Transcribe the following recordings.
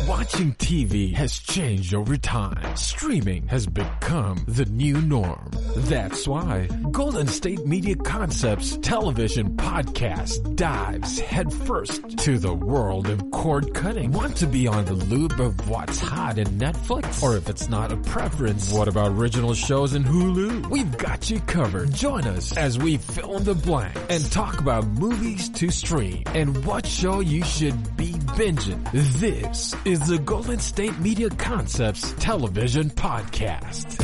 Watching TV has changed over time. Streaming has become the new norm. That's why Golden State Media Concepts television podcast dives headfirst to the world of cord cutting. Want to be on the loop of what's hot in Netflix? Or if it's not a preference, what about original shows in Hulu? We've got you covered. Join us as we fill in the blank and talk about movies to stream and what show you should be binging. This is the Golden State Media Concepts television podcast.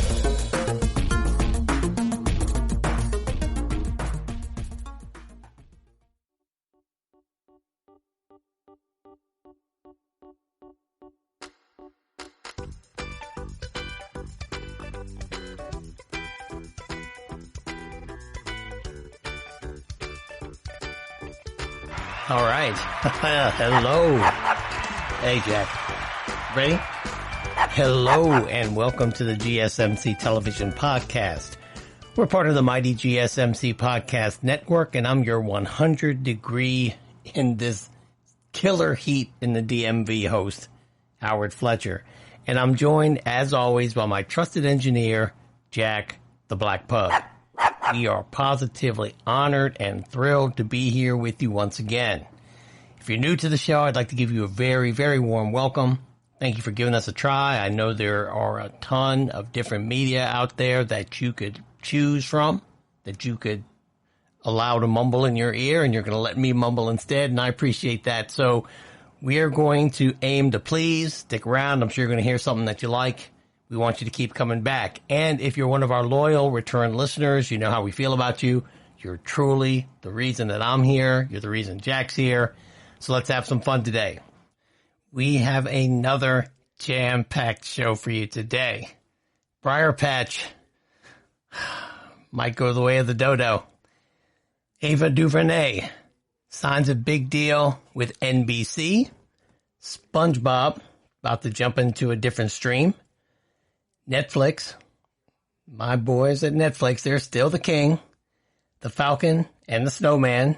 All right. Hello. Hey, Jack. Ready? Hello, and welcome to the GSMC Television Podcast. We're part of the mighty GSMC Podcast Network, and I'm your 100-degree in this killer heat in the DMV host, Howard Fletcher. And I'm joined, as always, by my trusted engineer, Jack the Black Pug. We are positively honored and thrilled to be here with you once again. If you're new to the show, I'd like to give you a very, very warm welcome. Thank you for giving us a try. I know there are a ton of different media out there that you could choose from, that you could allow to mumble in your ear, and you're going to let me mumble instead, and I appreciate that. So we are going to aim to please. Stick around. I'm sure you're going to hear something that you like. We want you to keep coming back. And if you're one of our loyal return listeners, you know how we feel about you. You're truly the reason that I'm here. You're the reason Jack's here. So let's have some fun today. We have another jam-packed show for you today. Briarpatch might go the way of the dodo. Ava DuVernay signs a big deal with NBC. Spongebob about to jump into a different stream. Netflix, my boys at Netflix, they're still the king. The Falcon and the Snowman,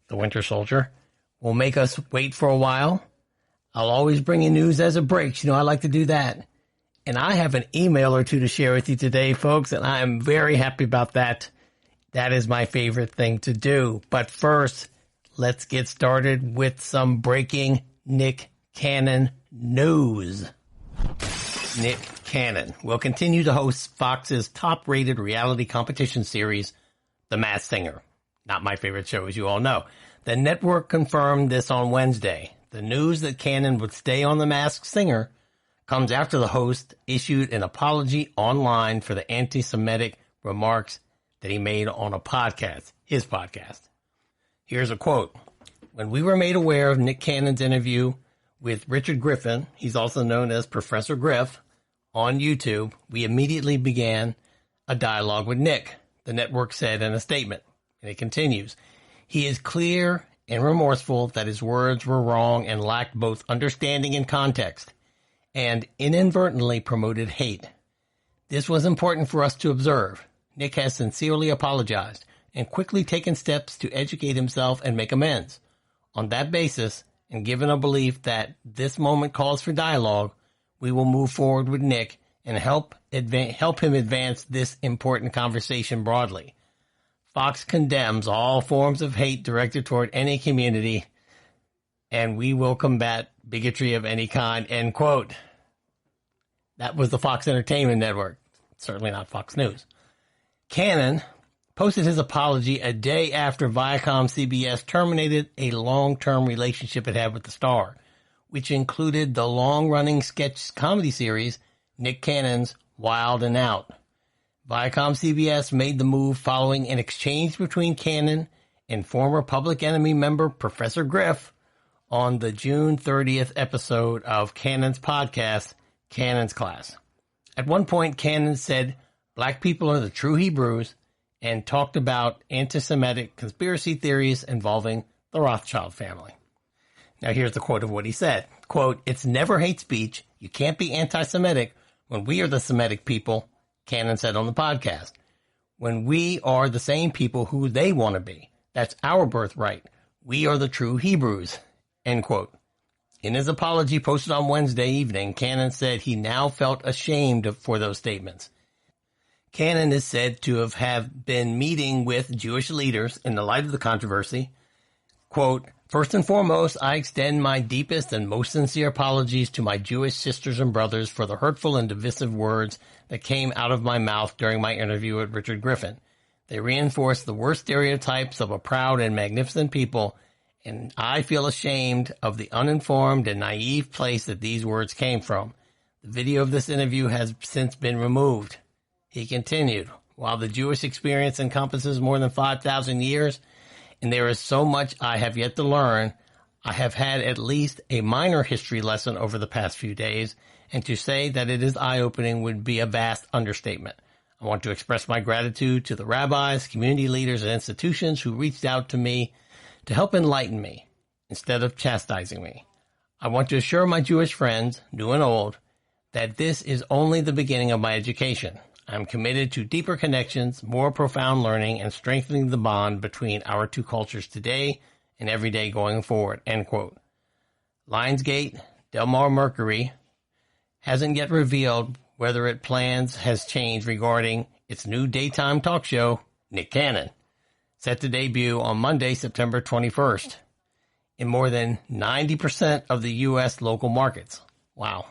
the Winter Soldier, will make us wait for a while. I'll always bring you news as it breaks. You know, I like to do that. And I have an email or two to share with you today, folks, and I am very happy about that. That is my favorite thing to do. But first, let's get started with some breaking Nick Cannon news. Nick Cannon will continue to host Fox's top-rated reality competition series, The Masked Singer. Not my favorite show, as you all know. The network confirmed this on Wednesday. The news that Cannon would stay on The Masked Singer comes after the host issued an apology online for the anti-Semitic remarks that he made on a podcast, his podcast. Here's a quote. When we were made aware of Nick Cannon's interview with Richard Griffin, he's also known as Professor Griff, on YouTube, we immediately began a dialogue with Nick, the network said in a statement. And it continues. He is clear and remorseful that his words were wrong and lacked both understanding and context, and inadvertently promoted hate. This was important for us to observe. Nick has sincerely apologized and quickly taken steps to educate himself and make amends. On that basis, and given a belief that this moment calls for dialogue, we will move forward with Nick and help him advance this important conversation broadly. Fox condemns all forms of hate directed toward any community, and we will combat bigotry of any kind, end quote. That was the Fox Entertainment Network, certainly not Fox News. Cannon posted his apology a day after Viacom-CBS terminated a long-term relationship it had with the star, which included the long-running sketch comedy series Nick Cannon's Wild and Out. Viacom-CBS made the move following an exchange between Cannon and former Public Enemy member Professor Griff on the June 30th episode of Cannon's podcast, Cannon's Class. At one point, Cannon said, "Black people are the true Hebrews," and talked about anti-Semitic conspiracy theories involving the Rothschild family. Now here's the quote of what he said. Quote, "It's never hate speech. You can't be anti-Semitic when we are the Semitic people," Cannon said on the podcast. "When we are the same people who they want to be. That's our birthright. We are the true Hebrews," end quote. In his apology posted on Wednesday evening, Cannon said he now felt ashamed for those statements. Cannon is said to have been meeting with Jewish leaders in the light of the controversy. Quote, "First and foremost, I extend my deepest and most sincere apologies to my Jewish sisters and brothers for the hurtful and divisive words that came out of my mouth during my interview with Richard Griffin. They reinforce the worst stereotypes of a proud and magnificent people, and I feel ashamed of the uninformed and naive place that these words came from. The video of this interview has since been removed." He continued, "While the Jewish experience encompasses more than 5,000 years, and there is so much I have yet to learn, I have had at least a minor history lesson over the past few days, and to say that it is eye-opening would be a vast understatement. I want to express my gratitude to the rabbis, community leaders, and institutions who reached out to me to help enlighten me instead of chastising me. I want to assure my Jewish friends, new and old, that this is only the beginning of my education. I am committed to deeper connections, more profound learning, and strengthening the bond between our two cultures today and every day going forward." End quote. Lionsgate, Del Mar Mercury, hasn't yet revealed whether its plans has changed regarding its new daytime talk show, Nick Cannon, set to debut on Monday, September 21st, in more than 90% of the U.S. local markets. Wow.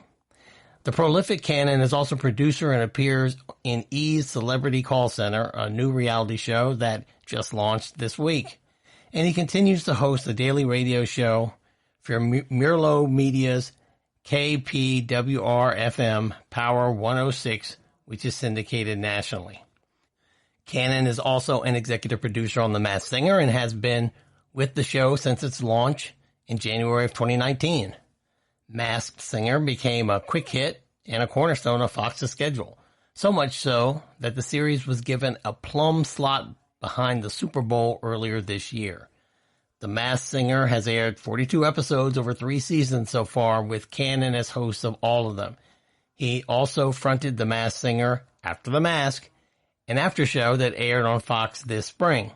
The prolific Cannon is also producer and appears in E's Celebrity Call Center, a new reality show that just launched this week. And he continues to host a daily radio show for Mirlo Media's KPWR-FM Power 106, which is syndicated nationally. Cannon is also an executive producer on The Masked Singer and has been with the show since its launch in January of 2019. Masked Singer became a quick hit and a cornerstone of Fox's schedule, so much so that the series was given a plum slot behind the Super Bowl earlier this year. The Masked Singer has aired 42 episodes over 3 seasons so far, with Cannon as host of all of them. He also fronted The Masked Singer After the Mask, an after show that aired on Fox this spring.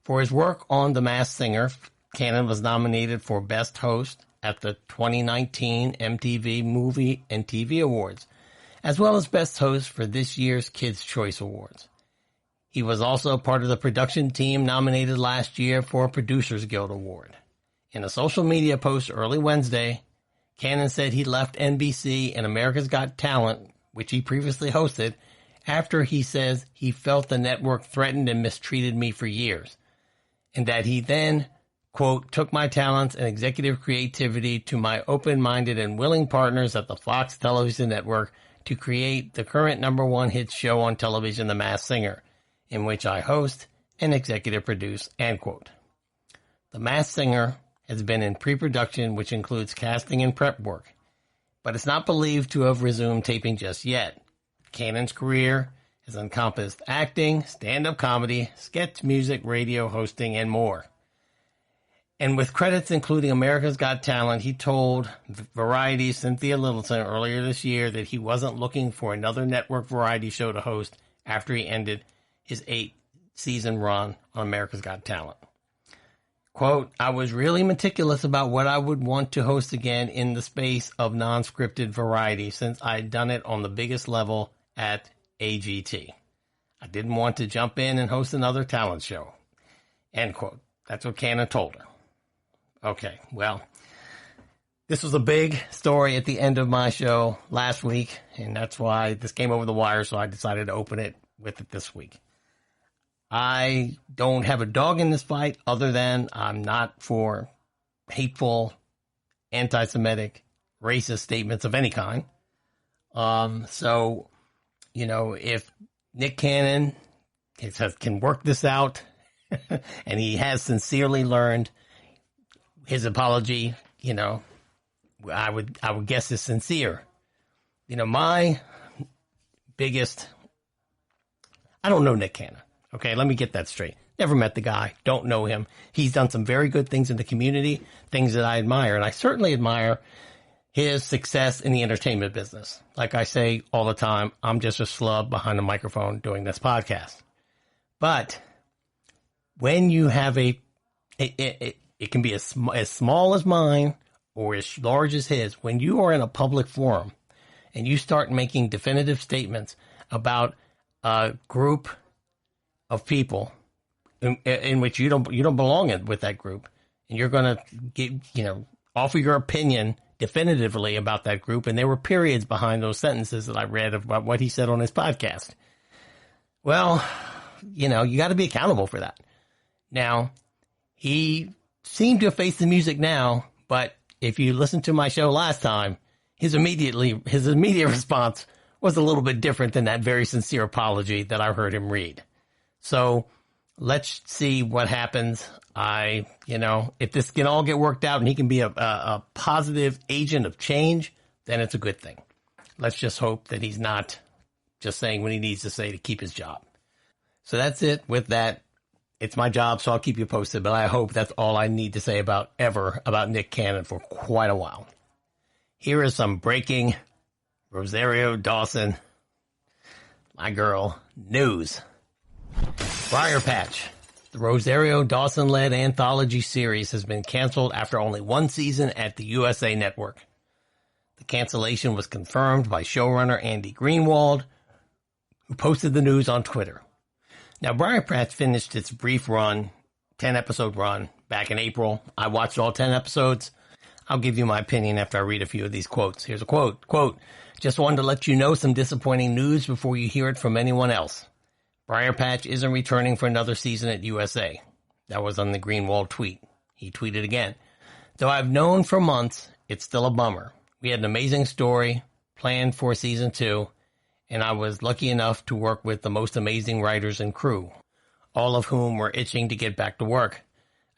For his work on The Masked Singer, Cannon was nominated for Best Host at the 2019 MTV Movie and TV Awards, as well as Best Host for this year's Kids' Choice Awards. He was also part of the production team nominated last year for a Producers Guild Award. In a social media post early Wednesday, Cannon said he left NBC and America's Got Talent, which he previously hosted, after he says he felt the network threatened and mistreated me for years, and that he then, quote, "took my talents and executive creativity to my open-minded and willing partners at the Fox Television Network to create the current #1 hit show on television, The Masked Singer, in which I host and executive produce," end quote. The Masked Singer has been in pre-production, which includes casting and prep work, but it's not believed to have resumed taping just yet. Cannon's career has encompassed acting, stand-up comedy, sketch music, radio hosting, and more. And with credits including America's Got Talent, he told Variety's Cynthia Littleton earlier this year that he wasn't looking for another network variety show to host after he ended his 8-season run on America's Got Talent. Quote, "I was really meticulous about what I would want to host again in the space of non-scripted variety since I'd done it on the biggest level at AGT. I didn't want to jump in and host another talent show," end quote. That's what Cannon told her. Okay, well, this was a big story at the end of my show last week, and that's why this came over the wire, so I decided to open it with it this week. I don't have a dog in this fight other than I'm not for hateful, anti-Semitic, racist statements of any kind. So, you know, if Nick Cannon can work this out, and he has sincerely learned, his apology, you know, I would guess is sincere. You know, my biggest, I don't know Nick Cannon. Okay, let me get that straight. Never met the guy. Don't know him. He's done some very good things in the community, things that I admire. And I certainly admire his success in the entertainment business. Like I say all the time, I'm just a schlub behind a microphone doing this podcast. But when you have it can be as small as mine or as large as his, when you are in a public forum and you start making definitive statements about a group of people in which you don't belong in with that group, and you're going to offer your opinion definitively about that group, and there were periods behind those sentences that I read about what he said on his podcast. Well, you got to be accountable for that. Now, he seemed to have faced the music now, but if you listened to my show last time, his immediate response was a little bit different than that very sincere apology that I heard him read. So let's see what happens. If this can all get worked out and he can be a positive agent of change, then it's a good thing. Let's just hope that he's not just saying what he needs to say to keep his job. So that's it with that. It's my job, so I'll keep you posted, but I hope that's all I need to say about Nick Cannon for quite a while. Here is some breaking Rosario Dawson, my girl, news. Briarpatch, the Rosario Dawson-led anthology series, has been canceled after only one season at the USA Network. The cancellation was confirmed by showrunner Andy Greenwald, who posted the news on Twitter. Now, Briarpatch finished its brief run, 10-episode run, back in April. I watched all 10 episodes. I'll give you my opinion after I read a few of these quotes. Here's a quote. Quote, "Just wanted to let you know some disappointing news before you hear it from anyone else. Briarpatch isn't returning for another season at USA." That was on the Greenwald tweet. He tweeted again. "Though I've known for months, it's still a bummer. We had an amazing story planned for season 2. And I was lucky enough to work with the most amazing writers and crew, all of whom were itching to get back to work.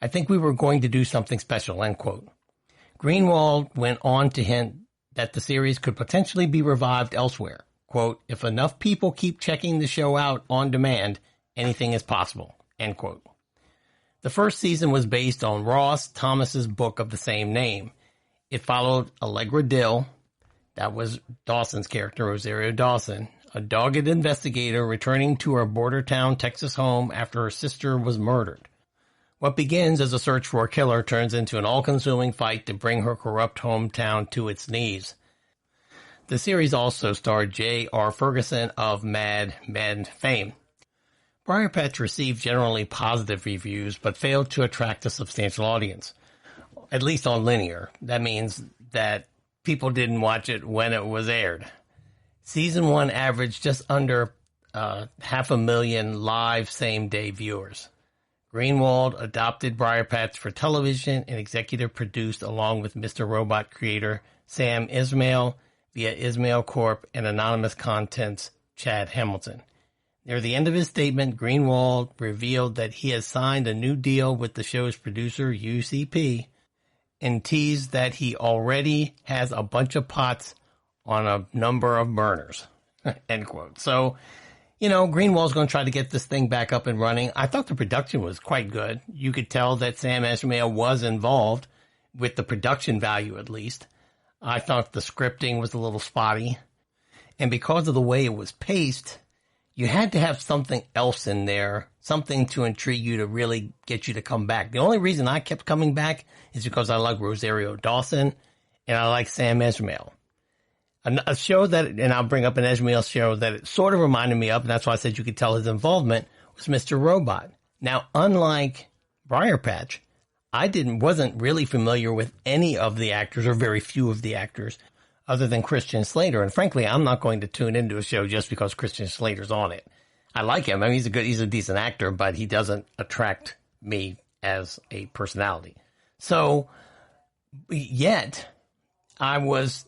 I think we were going to do something special," end quote. Greenwald went on to hint that the series could potentially be revived elsewhere. Quote, "If enough people keep checking the show out on demand, anything is possible," end quote. The first season was based on Ross Thomas's book of the same name. It followed Allegra Dill, that was Dawson's character, Rosario Dawson, a dogged investigator returning to her border town Texas home after her sister was murdered. What begins as a search for a killer turns into an all-consuming fight to bring her corrupt hometown to its knees. The series also starred J.R. Ferguson of Mad Men fame. Briarpatch received generally positive reviews, but failed to attract a substantial audience, at least on linear. That means that people didn't watch it when it was aired. Season 1 averaged just under 500,000 live same-day viewers. Greenwald adopted Briarpatch for television and executive produced along with Mr. Robot creator Sam Ismail via Ismail Corp. And Anonymous Content's Chad Hamilton. Near the end of his statement, Greenwald revealed that he has signed a new deal with the show's producer, UCP, and teased that he already has a bunch of pots on a number of burners, end quote. So, Greenwald's going to try to get this thing back up and running. I thought the production was quite good. You could tell that Sam Esmail was involved with the production value, at least. I thought the scripting was a little spotty. And because of the way it was paced, you had to have something else in there, something to intrigue you to really get you to come back. The only reason I kept coming back is because I like Rosario Dawson and I like Sam Esmail. A show that, and I'll bring up an Esmail show that it sort of reminded me of, and that's why I said you could tell his involvement, was Mr. Robot. Now, unlike Briarpatch, I wasn't really familiar with any of the actors, or very few of the actors, other than Christian Slater. And frankly, I'm not going to tune into a show just because Christian Slater's on it. I like him. I mean, he's a decent actor, but he doesn't attract me as a personality. So, yet, I was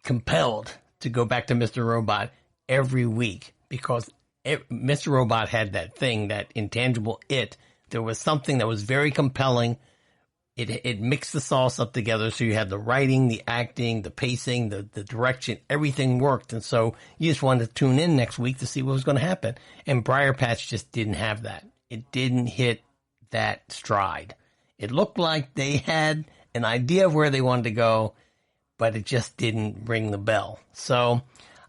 compelled to go back to Mr. Robot every week because Mr. Robot had that thing, that intangible it. There was something that was very compelling. It mixed the sauce up together, so you had the writing, the acting, the pacing, the direction, everything worked. And so you just wanted to tune in next week to see what was going to happen. And Briarpatch just didn't have that. It didn't hit that stride. It looked like they had an idea of where they wanted to go, but it just didn't ring the bell. So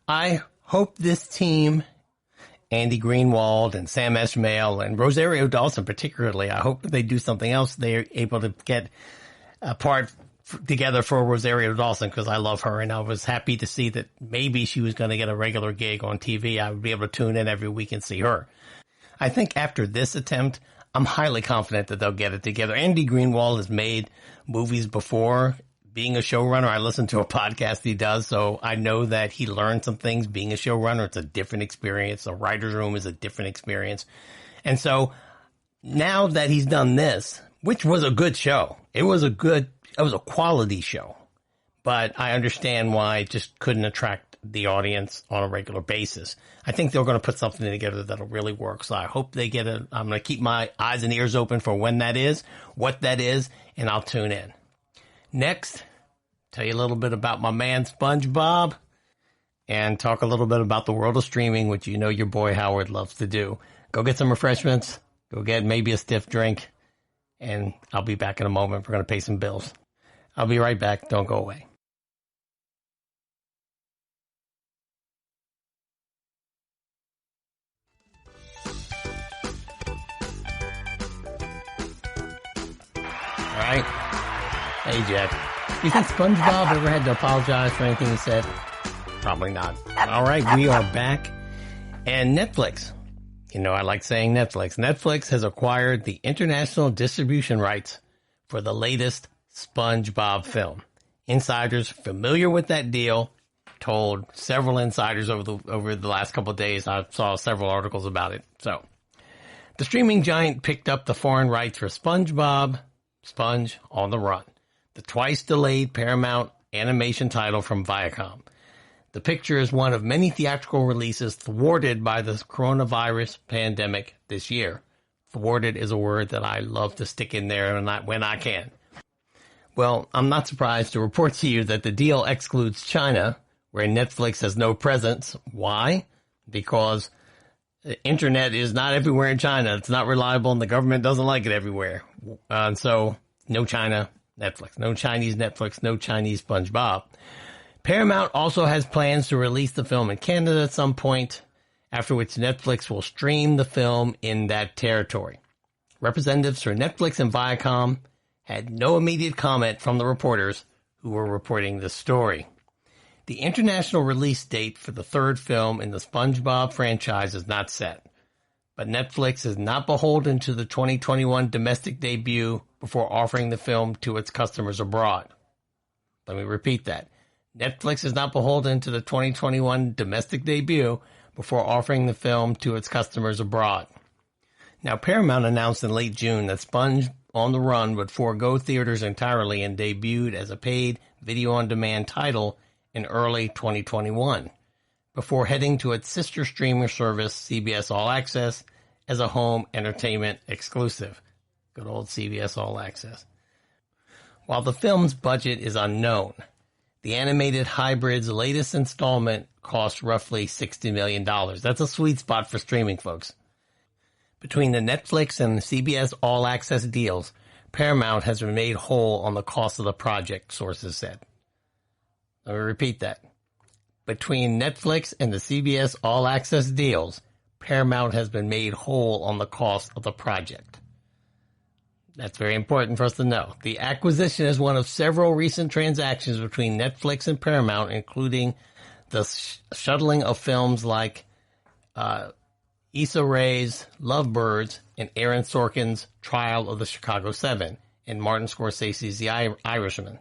I hope this team, Andy Greenwald and Sam Esmail and Rosario Dawson particularly, I hope that they do something else. They're able to get part together for Rosario Dawson because I love her, and I was happy to see that maybe she was going to get a regular gig on TV. I would be able to tune in every week and see her. I think after this attempt, I'm highly confident that they'll get it together. Andy Greenwald has made movies before. Being a showrunner, I listen to a podcast he does, so I know that he learned some things. Being a showrunner, it's a different experience. A writer's room is a different experience. And so now that he's done this, which was a good show, it was a quality show, but I understand why it just couldn't attract the audience on a regular basis. I think they're going to put something together that'll really work. So I hope they get it. I'm going to keep my eyes and ears open for when that is, what that is, and I'll tune in. Next, tell you a little bit about my man Spongebob and talk a little bit about the world of streaming, which you know your boy Howard loves to do. Go get some refreshments, go get maybe a stiff drink, and I'll be back in a moment. We're going to pay some bills. I'll be right back. Don't go away. All right. Hey, Jack. You think SpongeBob ever had to apologize for anything he said? Probably not. All right, we are back. And Netflix. You know, I like saying Netflix. Netflix has acquired the international distribution rights for the latest SpongeBob film. Insiders familiar with that deal told several insiders over the last couple of days. I saw several articles about it. So, the streaming giant picked up the foreign rights for SpongeBob, Sponge on the Run, the twice-delayed Paramount animation title from Viacom. The picture is one of many theatrical releases thwarted by the coronavirus pandemic this year. Thwarted is a word that I love to stick in there when I can. Well, I'm not surprised to report to you that the deal excludes China, where Netflix has no presence. Why? Because the internet is not everywhere in China. It's not reliable, and the government doesn't like it everywhere. So, no China Netflix. No Chinese Netflix. No Chinese SpongeBob. Paramount also has plans to release the film in Canada at some point, after which Netflix will stream the film in that territory. Representatives for Netflix and Viacom had no immediate comment from the reporters who were reporting the story. The international release date for the third film in the SpongeBob franchise is not set, but Netflix is not beholden to the 2021 domestic debut before offering the film to its customers abroad. Let me repeat that. Netflix is not beholden to the 2021 domestic debut before offering the film to its customers abroad. Now, Paramount announced in late June that Sponge on the Run would forego theaters entirely and debuted as a paid video-on-demand title in early 2021, before heading to its sister streamer service, CBS All Access, as a home entertainment exclusive. Good old CBS All Access. While the film's budget is unknown, the animated hybrid's latest installment cost roughly $60 million. That's a sweet spot for streaming, folks. Between the Netflix and the CBS All Access deals, Paramount has been made whole on the cost of the project, sources said. Let me repeat that. Between Netflix and the CBS All Access deals, Paramount has been made whole on the cost of the project. That's very important for us to know. The acquisition is one of several recent transactions between Netflix and Paramount, including the shuttling of films like Issa Rae's Lovebirds and Aaron Sorkin's Trial of the Chicago 7 and Martin Scorsese's The Irishman.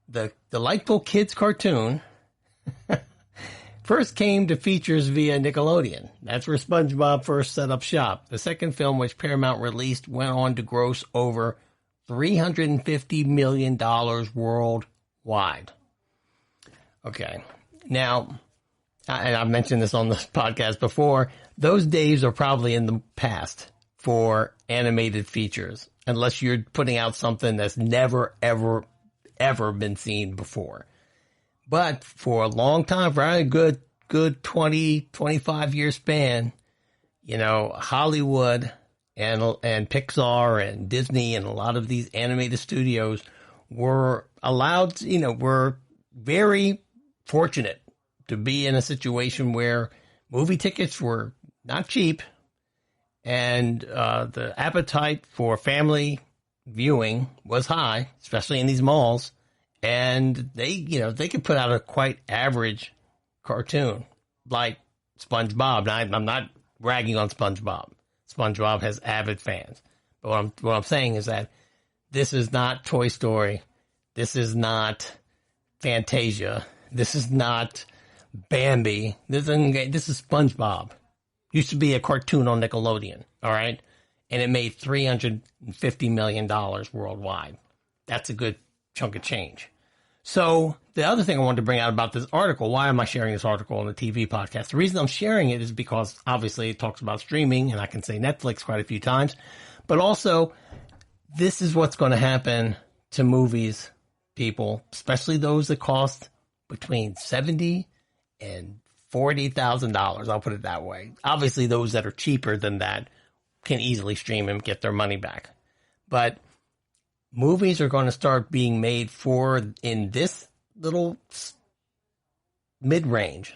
The delightful kids cartoon first came to features via Nickelodeon. That's where SpongeBob first set up shop. The second film, which Paramount released, went on to gross over $350 million worldwide. Okay. Now, I've mentioned this on the podcast before, those days are probably in the past for animated features, unless you're putting out something that's never, ever, ever been seen before. But for a long time, for a good 20, 25 year span, you know, Hollywood and Pixar and Disney and a lot of these animated studios were allowed, you know, were very fortunate to be in a situation where movie tickets were not cheap, and the appetite for family viewing was high, especially in these malls. And they could put out a quite average cartoon like SpongeBob. Now, I'm not ragging on SpongeBob. SpongeBob has avid fans. But what I'm saying is that this is not Toy Story. This is not Fantasia. This is not Bambi. This is SpongeBob. Used to be a cartoon on Nickelodeon, all right? And it made $350 million worldwide. That's a good chunk of change. So the other thing I wanted to bring out about this article, why am I sharing this article on the TV podcast? The reason I'm sharing it is because obviously it talks about streaming, and I can say Netflix quite a few times, but also this is what's going to happen to movies, people, especially those that cost between $70,000 and $40,000. I'll put it that way. Obviously, those that are cheaper than that can easily stream and get their money back. But movies are going to start being made in this little mid-range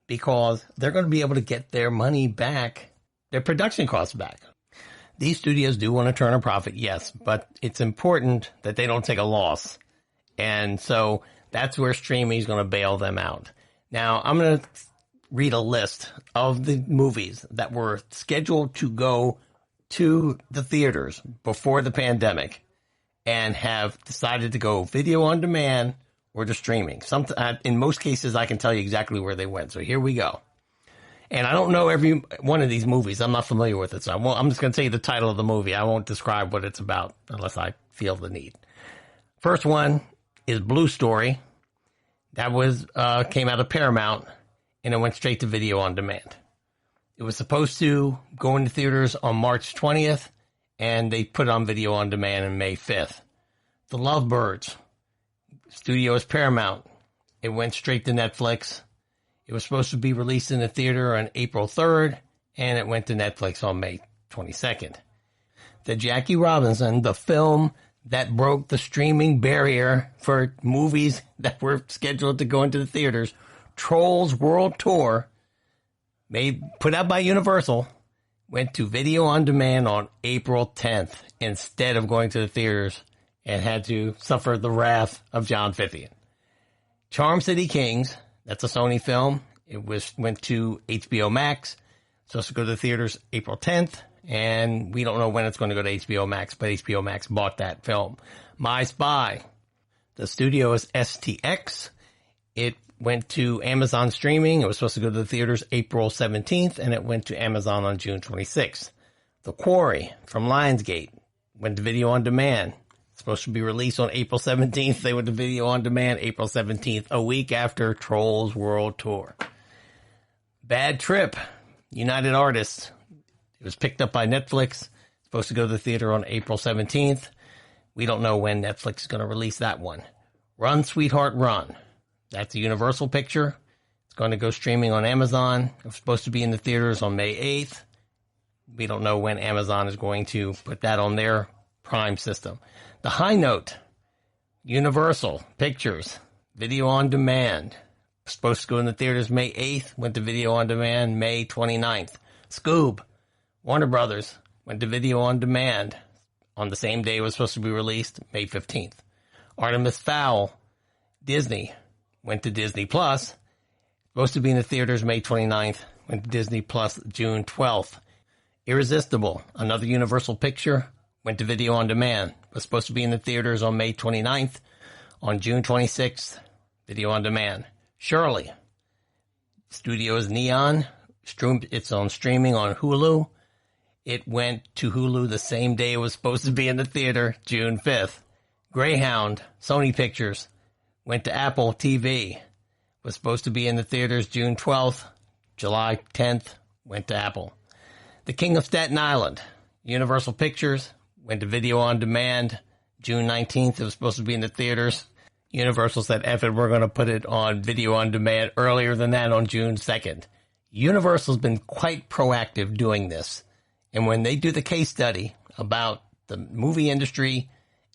because they're going to be able to get their money back, their production costs back. These studios do want to turn a profit, yes, but it's important that they don't take a loss. And so that's where streaming is going to bail them out. Now, I'm going to read a list of the movies that were scheduled to go to the theaters before the pandemic and have decided to go video on demand or to streaming. In most cases, I can tell you exactly where they went. So here we go. And I don't know every one of these movies. I'm not familiar with it. So I'm just going to tell you the title of the movie. I won't describe what it's about unless I feel the need. First one is Blue Story. That came out of Paramount, and it went straight to video on demand. It was supposed to go into theaters on March 20th, and they put it on video on demand on May 5th. The Lovebirds, studio is Paramount. It went straight to Netflix. It was supposed to be released in the theater on April 3rd, and it went to Netflix on May 22nd. The Jackie Robinson, the film that broke the streaming barrier for movies that were scheduled to go into the theaters, Trolls World Tour, put out by Universal, went to video on demand on April 10th instead of going to the theaters and had to suffer the wrath of John Fithian. Charm City Kings, that's a Sony film. It went to HBO Max. It's supposed to go to the theaters April 10th. And we don't know when it's going to go to HBO Max, but HBO Max bought that film. My Spy. The studio is STX. It went to Amazon streaming. It was supposed to go to the theaters April 17th, and it went to Amazon on June 26th. The Quarry from Lionsgate went to video on demand. It's supposed to be released on April 17th. They went to video on demand April 17th, a week after Trolls World Tour. Bad Trip, United Artists. It was picked up by Netflix. Supposed to go to the theater on April 17th. We don't know when Netflix is going to release that one. Run, Sweetheart, Run. That's a Universal picture. It's going to go streaming on Amazon. It was supposed to be in the theaters on May 8th. We don't know when Amazon is going to put that on their Prime system. The High Note. Universal Pictures. Video on demand. Supposed to go in the theaters May 8th. Went to video on demand May 29th. Scoob. Warner Brothers went to video on demand on the same day it was supposed to be released, May 15th. Artemis Fowl, Disney, went to Disney Plus. Supposed to be in the theaters May 29th, went to Disney Plus June 12th. Irresistible, another Universal picture, went to video on demand. Was supposed to be in the theaters on May 29th. On June 26th, video on demand. Shirley, Studios Neon, it's on streaming on Hulu. It went to Hulu the same day it was supposed to be in the theater, June 5th. Greyhound, Sony Pictures, went to Apple TV. Was supposed to be in the theaters June 12th. July 10th, went to Apple. The King of Staten Island, Universal Pictures, went to video on demand. June 19th, it was supposed to be in the theaters. Universal said, F it, we're going to put it on video on demand earlier than that on June 2nd. Universal's been quite proactive doing this. And when they do the case study about the movie industry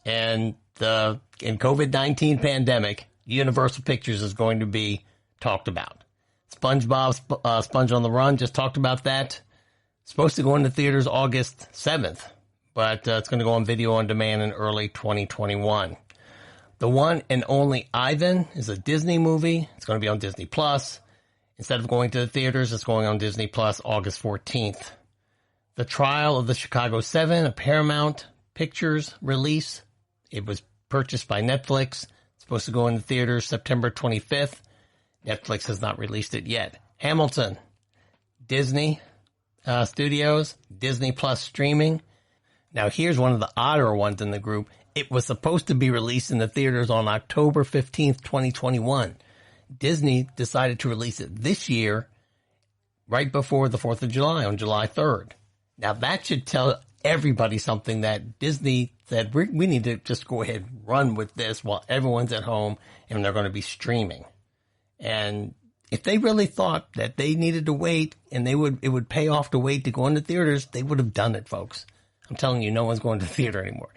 and the COVID-19 pandemic, Universal Pictures is going to be talked about. SpongeBob, Sponge on the Run, just talked about that. Supposed to go into theaters August 7th, but it's going to go on video on demand in early 2021. The One and Only Ivan is a Disney movie. It's going to be on Disney Plus. Instead of going to the theaters, it's going on Disney Plus August 14th. The Trial of the Chicago 7, a Paramount Pictures release. It was purchased by Netflix. It's supposed to go in the theaters September 25th. Netflix has not released it yet. Hamilton, Disney Studios, Disney Plus streaming. Now here's one of the odder ones in the group. It was supposed to be released in the theaters on October 15th, 2021. Disney decided to release it this year, right before the 4th of July, on July 3rd. Now that should tell everybody something, that Disney said, we need to just go ahead and run with this while everyone's at home and they're going to be streaming. And if they really thought that they needed to wait and it would pay off to wait to go into theaters, they would have done it, folks. I'm telling you, no one's going to the theater anymore.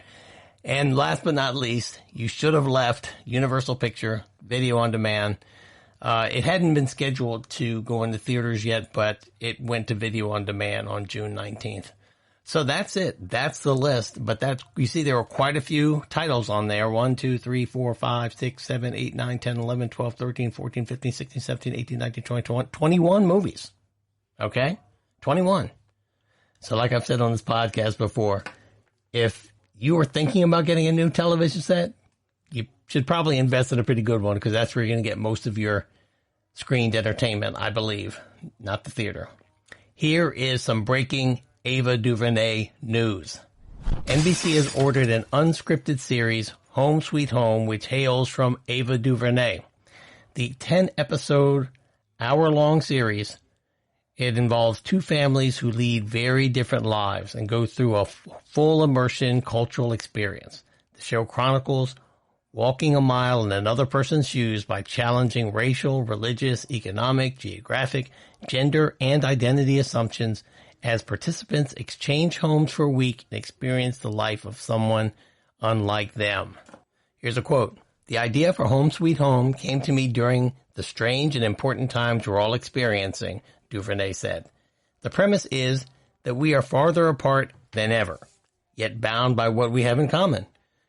And last but not least, you should have left Universal Picture Video on Demand. It hadn't been scheduled to go into theaters yet, but it went to Video on Demand on June 19th. So that's it. That's the list. But you see, there were quite a few titles on there. 1, 2, 3, 4, 5, 6, 7, 8, 9, 10, 11, 12, 13, 14, 15, 16, 17, 18, 19, 20, 21, 21 movies. Okay? 21. So like I've said on this podcast before, if you are thinking about getting a new television set, you should probably invest in a pretty good one, because that's where you're going to get most of your screened entertainment, I believe, not the theater. Here is some breaking Ava DuVernay news. NBC has ordered an unscripted series, Home Sweet Home, which hails from Ava DuVernay. The 10-episode, hour-long series, it involves two families who lead very different lives and go through a full immersion cultural experience. The show chronicles walking a mile in another person's shoes by challenging racial, religious, economic, geographic, gender, and identity assumptions as participants exchange homes for a week and experience the life of someone unlike them. Here's a quote. "The idea for Home Sweet Home came to me during the strange and important times we're all experiencing," DuVernay said. "The premise is that we are farther apart than ever, yet bound by what we have in common: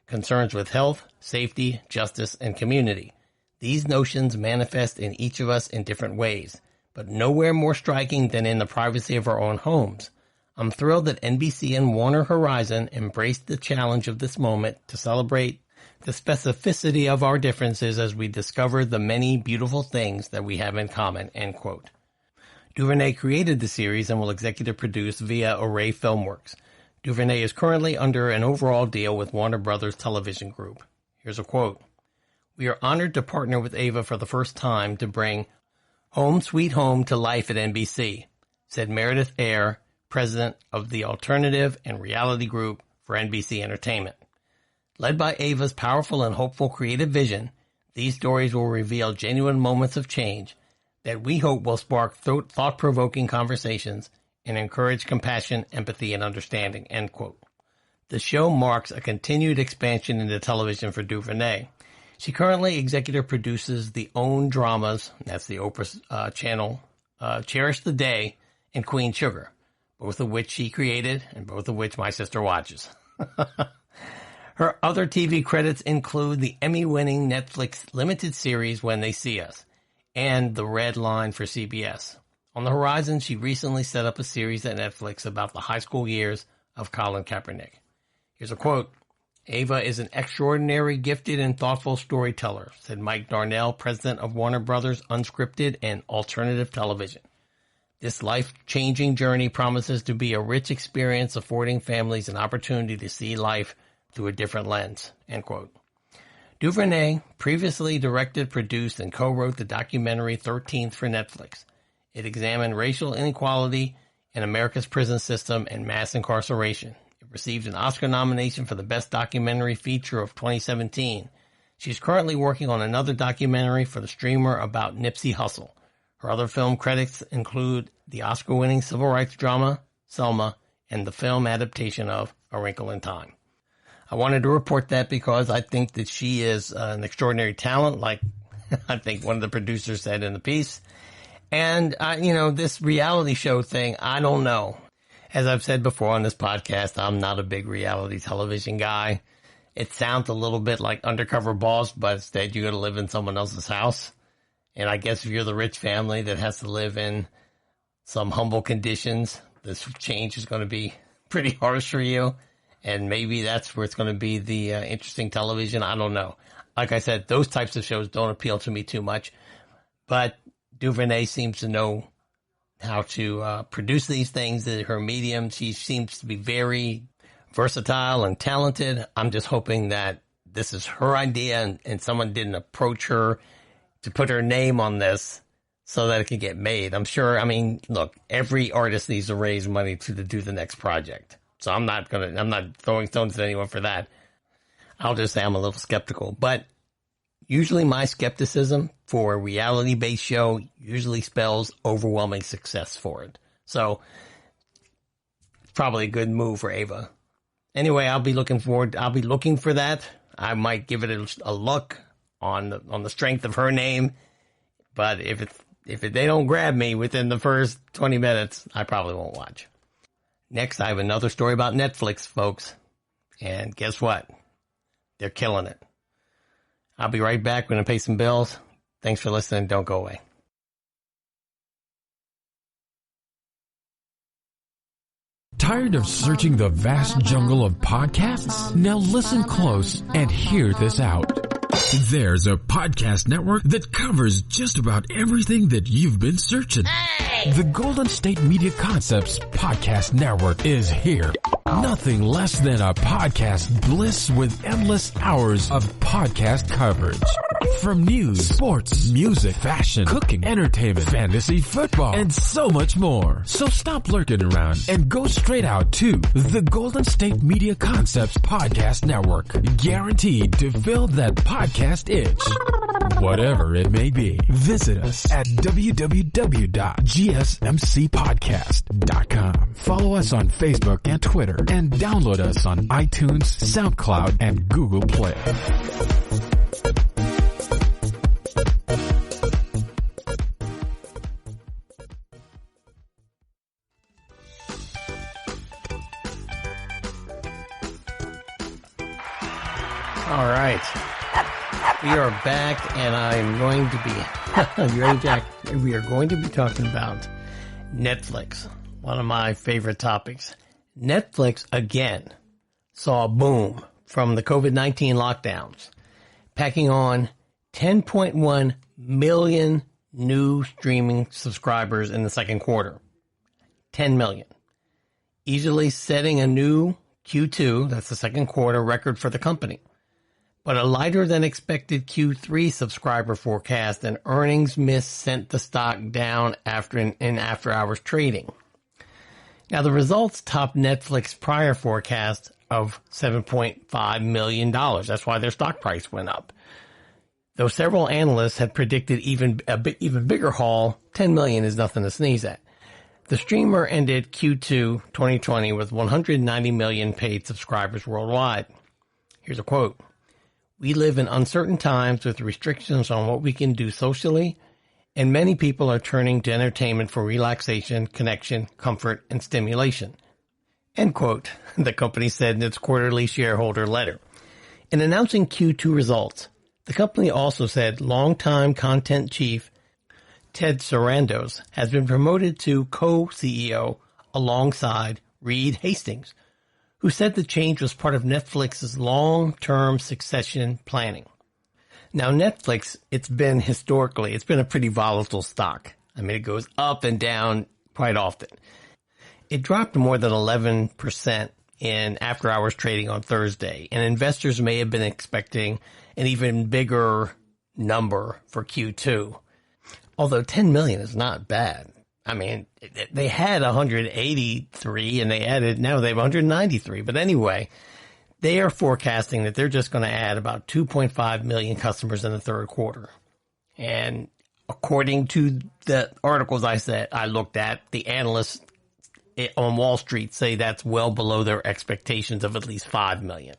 concerns with health, safety, justice, and community. These notions manifest in each of us in different ways, but nowhere more striking than in the privacy of our own homes. I'm thrilled that NBC and Warner Horizon embraced the challenge of this moment to celebrate the specificity of our differences as we discover the many beautiful things that we have in common," end quote. DuVernay created the series and will executive produce via Array Filmworks. DuVernay is currently under an overall deal with Warner Brothers Television Group. Here's a quote. "We are honored to partner with Ava for the first time to bring Home Sweet Home to life at NBC," said Meredith Eyre, president of the Alternative and Reality Group for NBC Entertainment. "Led by Ava's powerful and hopeful creative vision, these stories will reveal genuine moments of change that we hope will spark thought-provoking conversations and encourage compassion, empathy, and understanding," end quote. The show marks a continued expansion into television for DuVernay. She currently executive produces the OWN dramas, that's the Oprah channel, Cherish the Day and Queen Sugar, both of which she created and both of which my sister watches. Her other TV credits include the Emmy-winning Netflix limited series When They See Us and The Red Line for CBS. On the horizon, she recently set up a series at Netflix about the high school years of Colin Kaepernick. Here's a quote. "Ava is an extraordinary, gifted, and thoughtful storyteller," said Mike Darnell, president of Warner Brothers Unscripted and Alternative Television. "This life-changing journey promises to be a rich experience, affording families an opportunity to see life through a different lens," end quote. DuVernay previously directed, produced, and co-wrote the documentary 13th for Netflix. It examined racial inequality in America's prison system and mass incarceration. It received an Oscar nomination for the Best Documentary Feature of 2017. She's currently working on another documentary for the streamer about Nipsey Hussle. Her other film credits include the Oscar-winning civil rights drama, Selma, and the film adaptation of A Wrinkle in Time. I wanted to report that because I think that she is an extraordinary talent, like I think one of the producers said in the piece. And, this reality show thing, I don't know. As I've said before on this podcast, I'm not a big reality television guy. It sounds a little bit like Undercover Boss, but instead you got to live in someone else's house. And I guess if you're the rich family that has to live in some humble conditions, this change is going to be pretty harsh for you. And maybe that's where it's going to be the interesting television. I don't know. Like I said, those types of shows don't appeal to me too much. But DuVernay seems to know how to produce these things. Her medium, she seems to be very versatile and talented. I'm just hoping that this is her idea and someone didn't approach her to put her name on this so that it can get made. I'm sure, I mean, look, every artist needs to raise money to do the next project. So I'm not throwing stones at anyone for that. I'll just say I'm a little skeptical. But usually my skepticism for a reality-based show usually spells overwhelming success for it. So it's probably a good move for Ava. Anyway, I'll be looking for that. I might give it a look on the strength of her name. But if they don't grab me within the first 20 minutes, I probably won't watch. Next, I have another story about Netflix, folks. And guess what? They're killing it. I'll be right back. We're going to pay some bills. Thanks for listening. Don't go away. Tired of searching the vast jungle of podcasts? Now listen close and hear this out. There's a podcast network that covers just about everything that you've been searching. Hey! The Golden State Media Concepts Podcast Network is here. Nothing less than a podcast bliss with endless hours of podcast coverage. From news, sports, music, fashion, cooking, entertainment, fantasy, football, and so much more. So stop lurking around and go straight out to the Golden State Media Concepts Podcast Network. Guaranteed to fill that podcast itch. Whatever it may be. Visit us at www.gsmcpodcast.com. Follow us on Facebook and Twitter and download us on iTunes, SoundCloud, and Google Play. All right. We are back, and I'm going to be... You ready, Jack? We are going to be talking about Netflix, one of my favorite topics. Netflix, again, saw a boom from the COVID-19 lockdowns, packing on 10.1 million new streaming subscribers in the second quarter. 10 million. Easily setting a new Q2, that's the second quarter, record for the company. But a lighter than expected Q3 subscriber forecast and earnings miss sent the stock down in after hours trading. Now the results topped Netflix's prior forecast of $7.5 million. That's why their stock price went up. Though several analysts had predicted even bigger haul, 10 million is nothing to sneeze at. The streamer ended Q2 2020 with 190 million paid subscribers worldwide. Here's a quote. We live in uncertain times with restrictions on what we can do socially, and many people are turning to entertainment for relaxation, connection, comfort, and stimulation. End quote, the company said in its quarterly shareholder letter. In announcing Q2 results, the company also said longtime content chief Ted Sarandos has been promoted to co-CEO alongside Reed Hastings, who said the change was part of Netflix's long-term succession planning. Now, Netflix, it's been a pretty volatile stock. I mean, it goes up and down quite often. It dropped more than 11% in after-hours trading on Thursday, and investors may have been expecting an even bigger number for Q2. Although 10 million is not bad. I mean, they had 183 and now they have 193. But anyway, they are forecasting that they're just going to add about 2.5 million customers in the third quarter. And according to the articles I looked at, the analysts on Wall Street say that's well below their expectations of at least 5 million.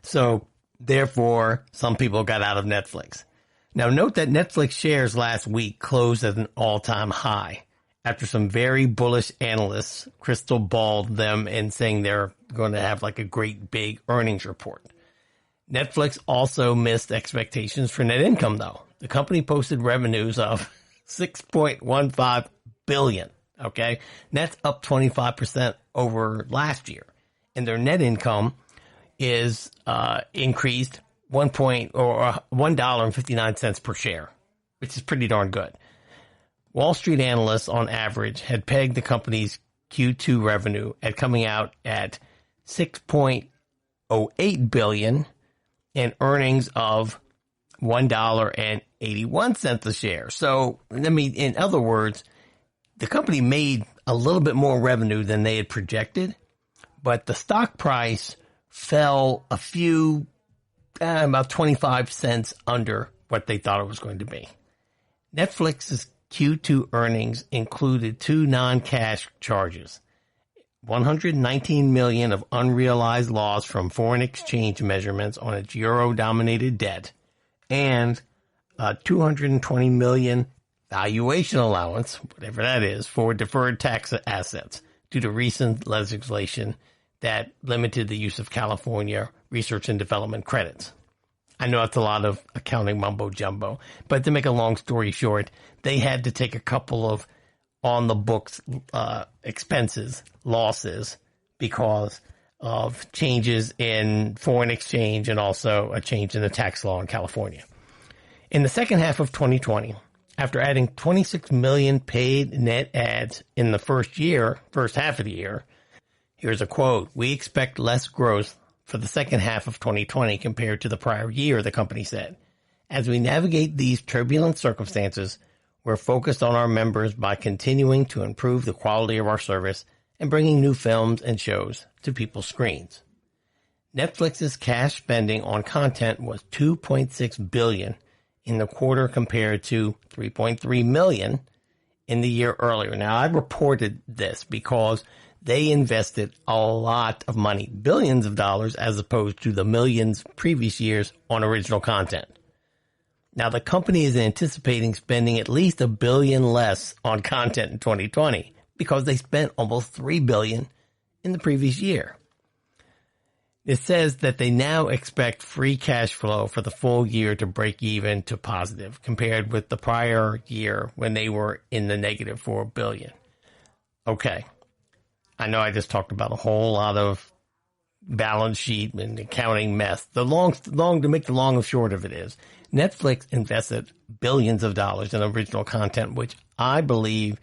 So therefore, some people got out of Netflix. Now note that Netflix shares last week closed at an all-time high. after some very bullish analysts crystal balled them and saying they're going to have like a great big earnings report. Netflix also missed expectations for net income, though. The company posted revenues of $6.15 billion. Okay, that's up 25% over last year, and their net income is increased $1.59 per share, which is pretty darn good. Wall Street analysts, on average, had pegged the company's Q2 revenue at coming out at $6.08 billion and earnings of $1.81 a share. So, in other words, the company made a little bit more revenue than they had projected, but the stock price fell about 25 cents under what they thought it was going to be. Netflix's Q2 earnings included two non-cash charges: $119 million of unrealized loss from foreign exchange measurements on its euro-dominated debt, and $220 million valuation allowance, whatever that is, for deferred tax assets due to recent legislation that limited the use of California research and development credits. I know it's a lot of accounting mumbo jumbo, but to make a long story short, they had to take a couple of on the books expenses, losses, because of changes in foreign exchange and also a change in the tax law in California. In the second half of 2020, after adding 26 million paid net ads in the first half of the year, here's a quote: "We expect less growth for the second half of 2020 compared to the prior year," the company said. "As we navigate these turbulent circumstances, we're focused on our members by continuing to improve the quality of our service and bringing new films and shows to people's screens." Netflix's cash spending on content was $2.6 billion in the quarter compared to $3.3 million in the year earlier. Now, I reported this because they invested a lot of money, billions of dollars, as opposed to the millions previous years on original content. Now, the company is anticipating spending at least $1 billion less on content in 2020 because they spent almost $3 billion in the previous year. It says that they now expect free cash flow for the full year to break even to positive compared with the prior year when they were in the negative $4 billion. Okay. I know I just talked about a whole lot of balance sheet and accounting mess. To make the long and short of it is, Netflix invested billions of dollars in original content, which I believe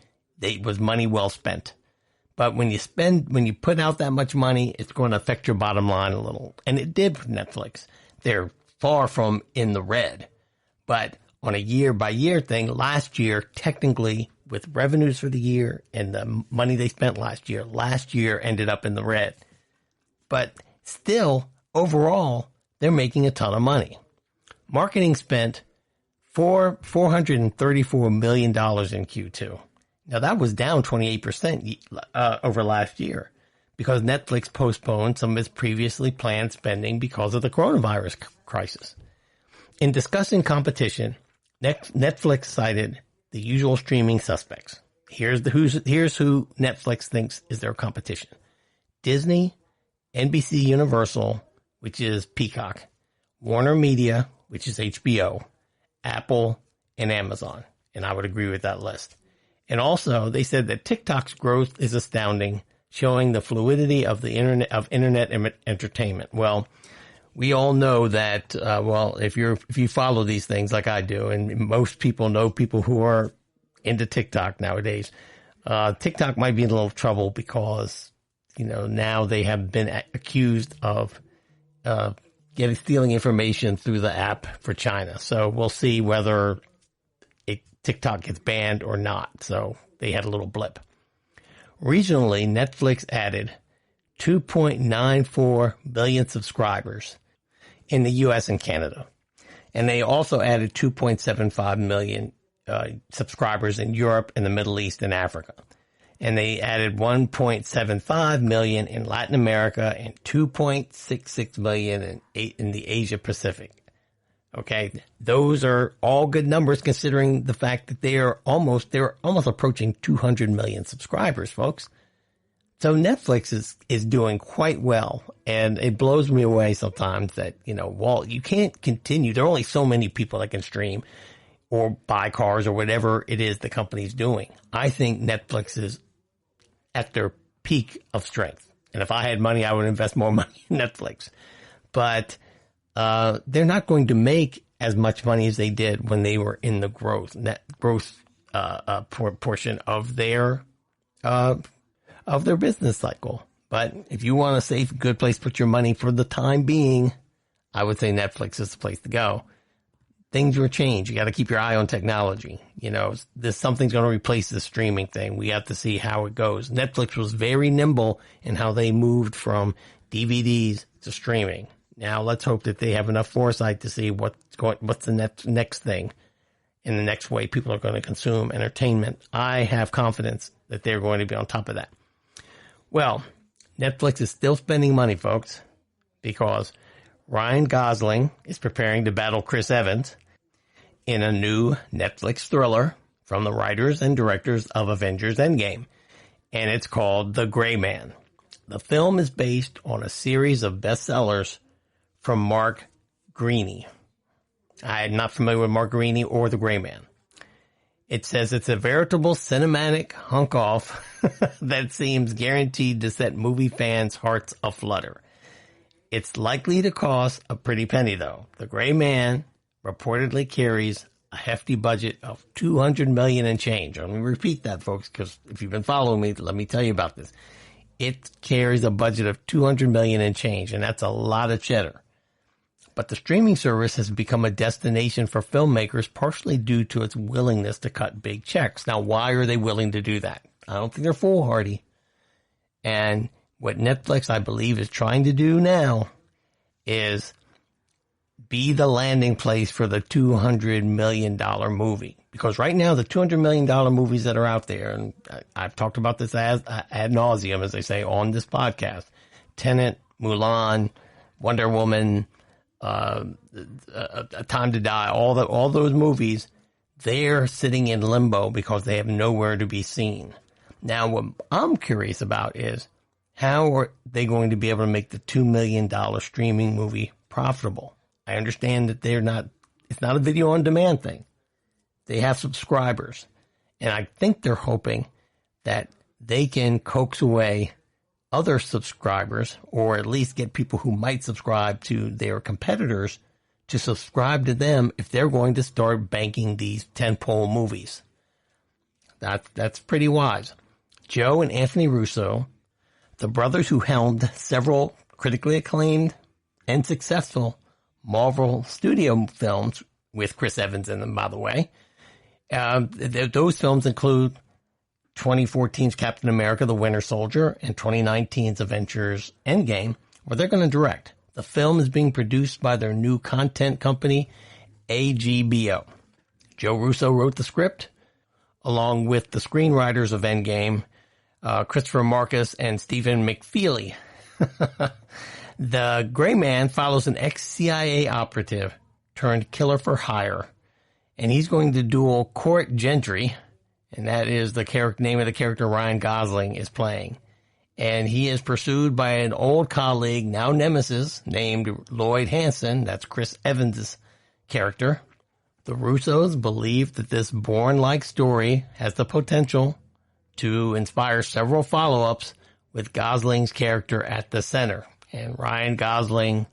was money well spent. But when you put out that much money, it's going to affect your bottom line a little. And it did for Netflix. They're far from in the red. But on a year-by-year thing, last year, technically, with revenues for the year and the money they spent last year ended up in the red. But still, overall, they're making a ton of money. Marketing spent $434 million in Q2. Now, that was down 28% over last year because Netflix postponed some of its previously planned spending because of the coronavirus crisis. In discussing competition, Netflix cited the usual streaming suspects. Here's who Netflix thinks is their competition: Disney, NBC Universal, which is Peacock, Warner Media, which is HBO, Apple, and Amazon. And I would agree with that list. And also, they said that TikTok's growth is astounding, showing the fluidity of the internet entertainment. Well, we all know that. If you follow these things like I do, and most people know people who are into TikTok nowadays, TikTok might be in a little trouble because now they have been accused of stealing information through the app for China. So we'll see whether TikTok gets banned or not. So they had a little blip. Regionally, Netflix added 2.94 million subscribers in the U.S. and Canada. And they also added 2.75 million subscribers in Europe and the Middle East and Africa. And they added 1.75 million in Latin America and 2.66 million in the Asia Pacific. Okay, those are all good numbers considering the fact that they're almost approaching 200 million subscribers, folks. So Netflix is doing quite well, and it blows me away sometimes that, Walt, you can't continue. There are only so many people that can stream or buy cars or whatever it is the company's doing. I think Netflix is at their peak of strength. And if I had money, I would invest more money in Netflix. But they're not going to make as much money as they did when they were in the growth portion of their business cycle. But if you want a safe, good place to put your money for the time being, I would say Netflix is the place to go. Things will change. You got to keep your eye on technology. Something's going to replace the streaming thing. We have to see how it goes. Netflix was very nimble in how they moved from DVDs to streaming. Now let's hope that they have enough foresight to see what's the next thing and the next way people are going to consume entertainment. I have confidence that they're going to be on top of that. Well, Netflix is still spending money, folks, because Ryan Gosling is preparing to battle Chris Evans in a new Netflix thriller from the writers and directors of Avengers Endgame, and it's called The Gray Man. The film is based on a series of bestsellers from Mark Greaney. I'm not familiar with Mark Greaney or The Gray Man. It says it's a veritable cinematic hunk-off that seems guaranteed to set movie fans' hearts aflutter. It's likely to cost a pretty penny, though. The Gray Man reportedly carries a hefty budget of $200 million and change. Let me repeat that, folks, because if you've been following me, let me tell you about this. It carries a budget of $200 million and change, and that's a lot of cheddar. But the streaming service has become a destination for filmmakers, partially due to its willingness to cut big checks. Now, why are they willing to do that? I don't think they're foolhardy. And what Netflix, I believe, is trying to do now is be the landing place for the $200 million movie. Because right now, the $200 million movies that are out there, and I've talked about this ad nauseum, as they say, on this podcast, Tenet, Mulan, Wonder Woman, A Time to Die, all those movies, they're sitting in limbo because they have nowhere to be seen. Now, what I'm curious about is, how are they going to be able to make the $2 million streaming movie profitable? I understand that it's not a video on demand thing. They have subscribers. And I think they're hoping that they can coax away other subscribers, or at least get people who might subscribe to their competitors to subscribe to them if they're going to start banking these tentpole movies. That's pretty wise. Joe and Anthony Russo, the brothers who helmed several critically acclaimed and successful Marvel Studio films with Chris Evans in them, by the way. Those films include 2014's Captain America, The Winter Soldier, and 2019's Avengers Endgame, where they're going to direct. The film is being produced by their new content company, AGBO. Joe Russo wrote the script, along with the screenwriters of Endgame, Christopher Marcus and Stephen McFeely. The Gray Man follows an ex-CIA operative turned killer for hire, and he's going to duel Court Gentry, and that is the name of the character Ryan Gosling is playing. And he is pursued by an old colleague, now nemesis, named Lloyd Hansen. That's Chris Evans' character. The Russos believe that this Bourne-like story has the potential to inspire several follow-ups with Gosling's character at the center. And Ryan Gosling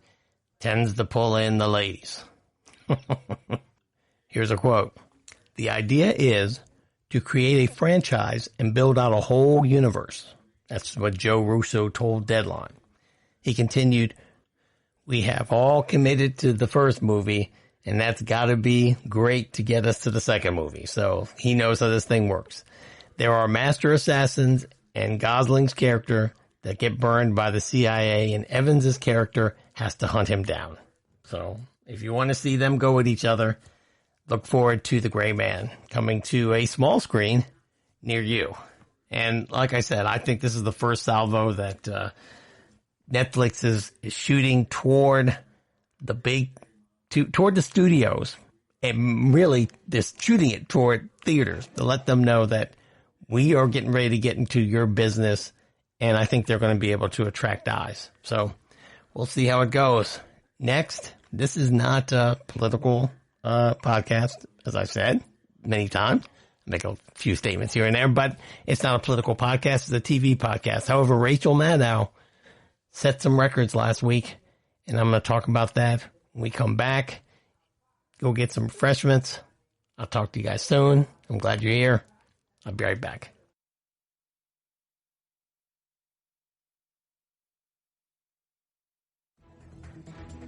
tends to pull in the ladies. Here's a quote. "The idea is to create a franchise and build out a whole universe." That's what Joe Russo told Deadline. He continued, "We have all committed to the first movie, and that's got to be great to get us to the second movie." So he knows how this thing works. There are master assassins and Gosling's character that get burned by the CIA, and Evans's character has to hunt him down. So if you want to see them go at each other, look forward to The Gray Man coming to a small screen near you. And like I said, I think this is the first salvo that Netflix is shooting toward the big toward the studios, and really just shooting it toward theaters to let them know that we are getting ready to get into your business, and I think they're going to be able to attract eyes. So we'll see how it goes. Next, this is not a political podcast, as I've said many times. I make a few statements here and there, but it's not a political podcast. It's a TV podcast. However, Rachel Maddow set some records last week, and I'm going to talk about that when we come back. Go get some refreshments. I'll talk to you guys soon. I'm glad you're here. I'll be right back.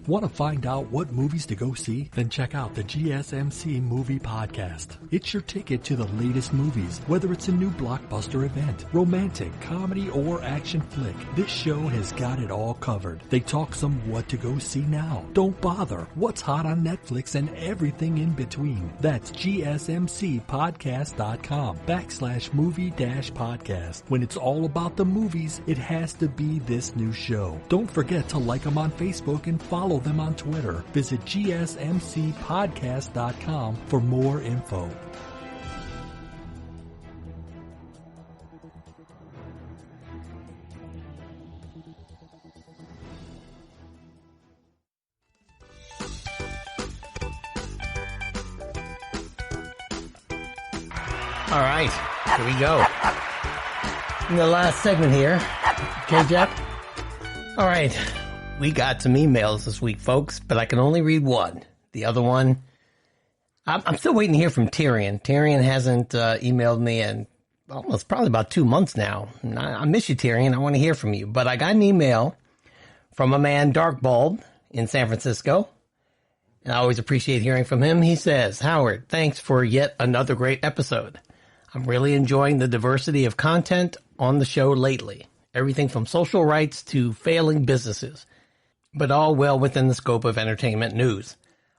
Want to find out what movies to go see? Then check out the GSMC Movie Podcast. It's your ticket to the latest movies, whether it's a new blockbuster event, romantic, comedy, or action flick. This show has got it all covered. They talk some what to go see now. Don't bother. What's hot on Netflix and everything in between. That's GSMCpodcast.com/movie-podcast. When it's all about the movies, it has to be this new show. Don't forget to like them on Facebook and follow them on Twitter. Visit GSMCpodcast.com for more info. All right, here we go. In the last segment here. Okay, Jack? All right. We got some emails this week, folks, but I can only read one. The other one, I'm still waiting to hear from Tyrion. Tyrion hasn't emailed me in, well, it's probably about 2 months now. I miss you, Tyrion. I want to hear from you. But I got an email from a man, Dark Bulb, in San Francisco. And I always appreciate hearing from him. He says, Howard, thanks for yet another great episode. I'm really enjoying the diversity of content on the show lately. Everything from social rights to failing businesses, but all well within the scope of entertainment news.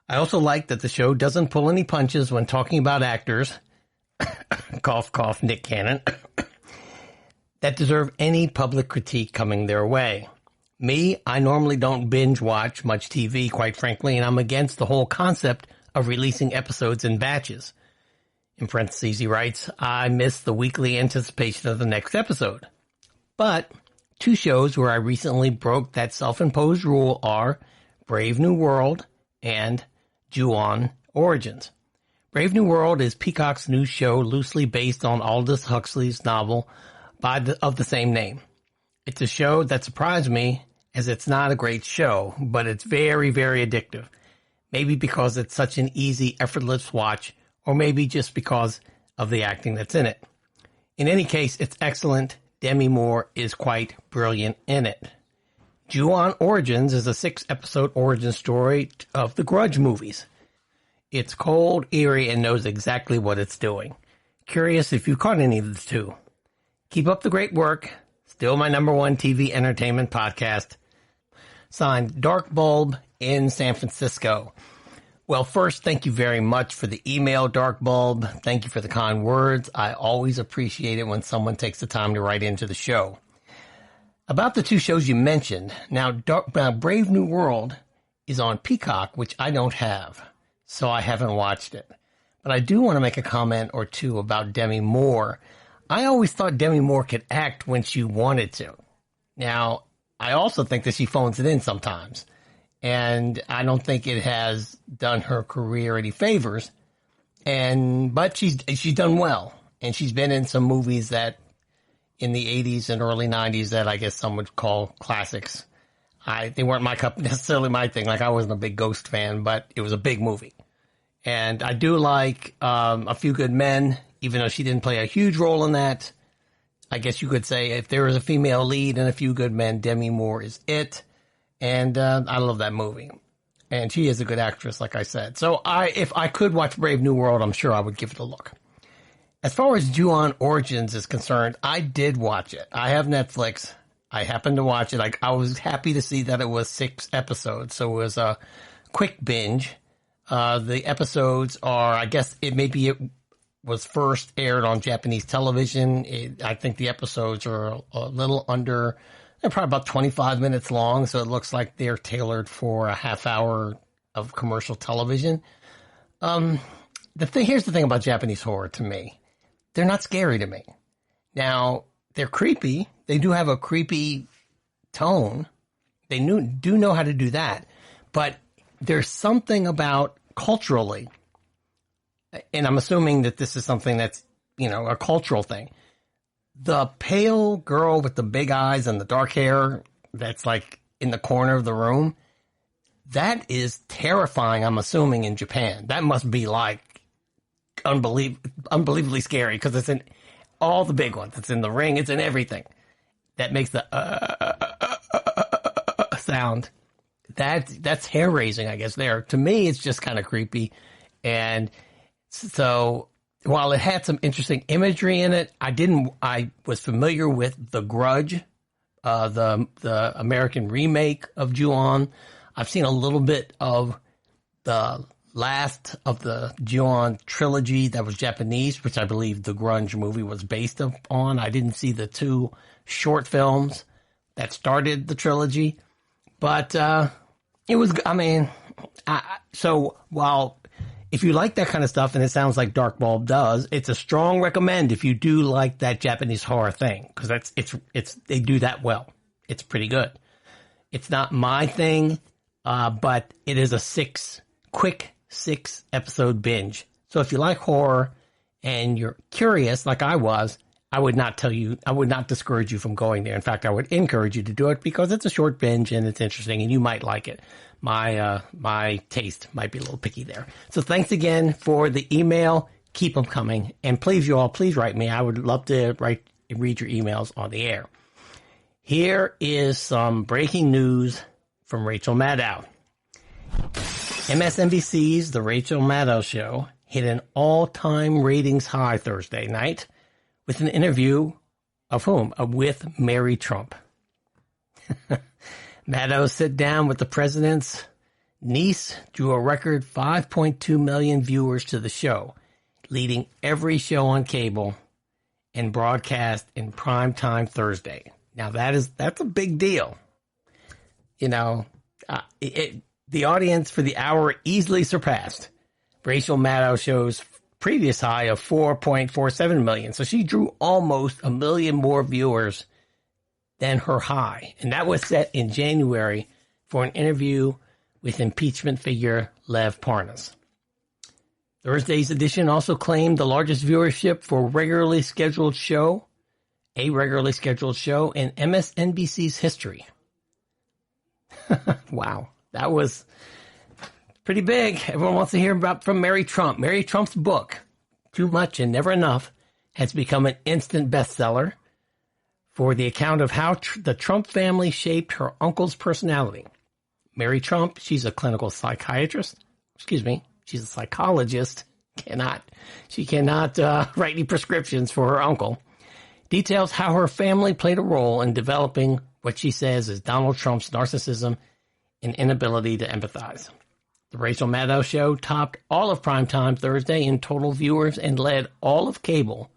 I also like that the show doesn't pull any punches when talking about actors, cough, cough, Nick Cannon, that deserve any public critique coming their way. Me, I normally don't binge watch much TV, quite frankly, and I'm against the whole concept of releasing episodes in batches. In parentheses, he writes, I miss the weekly anticipation of the next episode. But 2 shows where I recently broke that self-imposed rule are Brave New World and Ju-On Origins. Brave New World is Peacock's new show loosely based on Aldous Huxley's novel of the same name. It's a show that surprised me as it's not a great show, but it's very, very addictive. Maybe because it's such an easy, effortless watch, or maybe just because of the acting that's in it. In any case, it's excellent. Demi Moore is quite brilliant in it. Ju-On Origins is a 6-episode origin story of the Grudge movies. It's cold, eerie, and knows exactly what it's doing. Curious if you caught any of the 2. Keep up the great work. Still my #1 TV entertainment podcast. Signed, Dark Bulb in San Francisco. Well, first, thank you very much for the email, Dark Bulb. Thank you for the kind words. I always appreciate it when someone takes the time to write into the show. About the 2 shows you mentioned, now Brave New World is on Peacock, which I don't have, so I haven't watched it. But I do want to make a comment or 2 about Demi Moore. I always thought Demi Moore could act when she wanted to. Now, I also think that she phones it in sometimes. And I don't think it has done her career any favors. But she's done well. And she's been in some movies that in the 80s and early 90s that I guess some would call classics. They weren't necessarily my thing. Like, I wasn't a big Ghost fan, but it was a big movie. And I do like A Few Good Men, even though she didn't play a huge role in that. I guess you could say if there was a female lead in A Few Good Men, Demi Moore is it. And I love that movie. And she is a good actress, like I said. So if I could watch Brave New World, I'm sure I would give it a look. As far as Ju-On Origins is concerned, I did watch it. I have Netflix. I happened to watch it. I was happy to see that it was 6 episodes. So it was a quick binge. The episodes are, I guess it was first aired on Japanese television. I think the episodes are a little under, they're probably about 25 minutes long. So it looks like they're tailored for a half-hour of commercial television. Here's the thing about Japanese horror to me. They're not scary to me. Now, they're creepy. They do have a creepy tone. They do know how to do that. But there's something about culturally, and I'm assuming that this is something that's, a cultural thing. The pale girl with the big eyes and the dark hair that's like in the corner of the room, that is terrifying, I'm assuming, in Japan. That must be like unbelievably scary because it's in all the big ones. It's in The Ring. It's in everything. That makes the sound. That's hair raising, I guess, there. To me, it's just kind of creepy. And so while it had some interesting imagery in it, I was familiar with The Grudge, the American remake of Ju-on. I've seen a little bit of the last of the Ju-on trilogy that was Japanese, which I believe the Grudge movie was based on. I didn't see the 2 short films that started the trilogy, but it was, so while if you like that kind of stuff, and it sounds like Dark Bulb does, it's a strong recommend if you do like that Japanese horror thing, because they do that well. It's pretty good. It's not my thing, but it is a quick 6-episode binge. So if you like horror and you're curious, like I was, I would not discourage you from going there. In fact, I would encourage you to do it because it's a short binge and it's interesting and you might like it. My taste might be a little picky there. So thanks again for the email. Keep them coming. And please write me. I would love to read your emails on the air. Here is some breaking news from Rachel Maddow. MSNBC's The Rachel Maddow Show hit an all-time ratings high Thursday night with an interview of whom? With Mary Trump. Maddow sat down with the president's niece, drew a record 5.2 million viewers to the show, leading every show on cable and broadcast in prime time Thursday. Now that's a big deal. The audience for the hour easily surpassed Rachel Maddow Show's previous high of 4.47 million. So she drew almost 1 million more viewers than her high. And that was set in January for an interview with impeachment figure Lev Parnas. Thursday's edition also claimed the largest viewership for a regularly scheduled show in MSNBC's history. Wow. That was pretty big. Everyone wants to hear from Mary Trump. Mary Trump's book, Too Much and Never Enough, has become an instant bestseller for the account of how the Trump family shaped her uncle's personality. Mary Trump, she's a clinical psychiatrist. She's a psychologist. She cannot write any prescriptions for her uncle. Details how her family played a role in developing what she says is Donald Trump's narcissism and inability to empathize. The Rachel Maddow Show topped all of primetime Thursday in total viewers and led all of cable